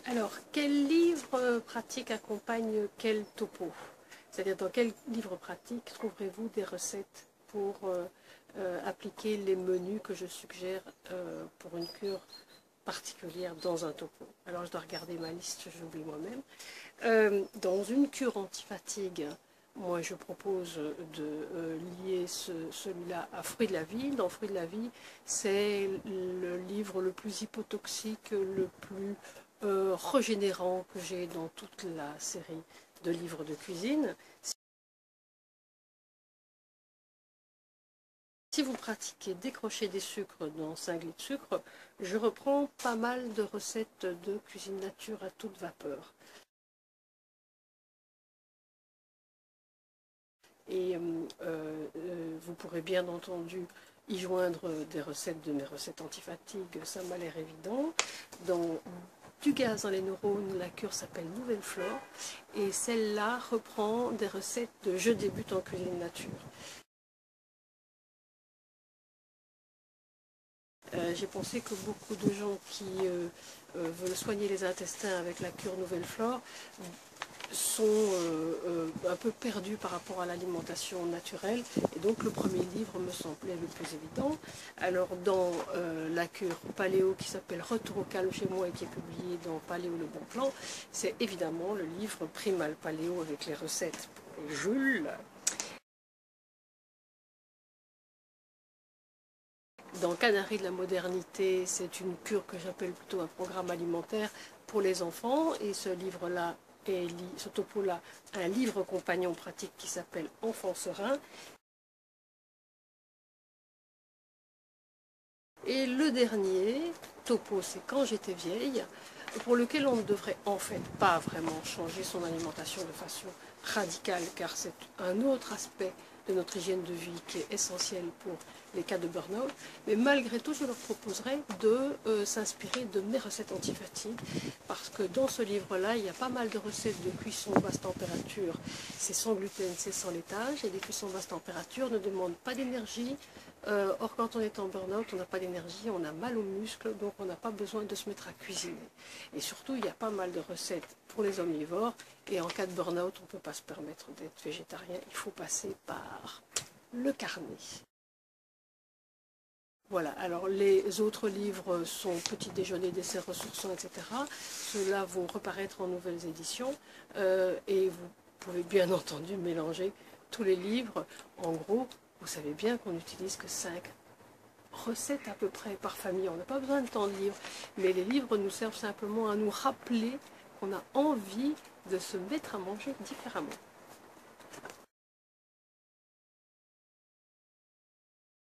Alors, quel livre pratique accompagne quel topo? C'est-à-dire, dans quel livre pratique trouverez-vous des recettes pour appliquer les menus que je suggère pour une cure particulière dans un topo? Alors, je dois regarder ma liste, j'oublie moi-même. Dans une cure anti-fatigue, moi je propose de lier celui-là à Fruits de la vie. Dans Fruits de la vie, c'est le livre le plus hypotoxique, le plus régénérant que j'ai dans toute la série de livres de cuisine. Si vous pratiquez décrocher des sucres dans 5 litres de sucre, je reprends pas mal de recettes de cuisine nature à toute vapeur. Et vous pourrez bien entendu y joindre des recettes de mes recettes antifatigue, ça m'a l'air évident. Dans du gaz dans les neurones, la cure s'appelle Nouvelle Flore, et celle-là reprend des recettes de Je débute en cuisine nature. J'ai pensé que beaucoup de gens qui veulent soigner les intestins avec la cure Nouvelle Flore sont un peu perdus par rapport à l'alimentation naturelle, et donc le premier livre me semblait le plus évident. Alors dans la cure paléo qui s'appelle Retour au calme chez moi et qui est publié dans Paléo le bon plan, c'est évidemment le livre Primal Paléo avec les recettes pour les Jules. Dans Canaries de la modernité, c'est une cure que j'appelle plutôt un programme alimentaire pour les enfants, et ce livre-là est, ce topo-là, un livre compagnon pratique qui s'appelle Enfants sereins. Et le dernier topo, c'est Quand j'étais vieille, pour lequel on ne devrait en fait pas vraiment changer son alimentation de façon radicale, car c'est un autre aspect de notre hygiène de vie qui est essentiel pour les cas de burn-out. Mais malgré tout, je leur proposerai de s'inspirer de mes recettes anti-fatigue, parce que dans ce livre-là, il y a pas mal de recettes de cuisson basse température. C'est sans gluten, c'est sans laitage, et les cuissons basse température ne demandent pas d'énergie. Or, quand on est en burn-out, on n'a pas d'énergie, on a mal aux muscles, donc on n'a pas besoin de se mettre à cuisiner. Et surtout, il y a pas mal de recettes pour les omnivores, et en cas de burn-out, on ne peut pas se permettre d'être végétarien, il faut passer par le carnet. Voilà, alors les autres livres sont Petit déjeuner, dessert ressourçant, etc. Ceux-là vont reparaître en nouvelles éditions, et vous pouvez bien entendu mélanger tous les livres. En gros, vous savez bien qu'on n'utilise que 5 recettes à peu près par famille. On n'a pas besoin de tant de livres, mais les livres nous servent simplement à nous rappeler qu'on a envie de se mettre à manger différemment.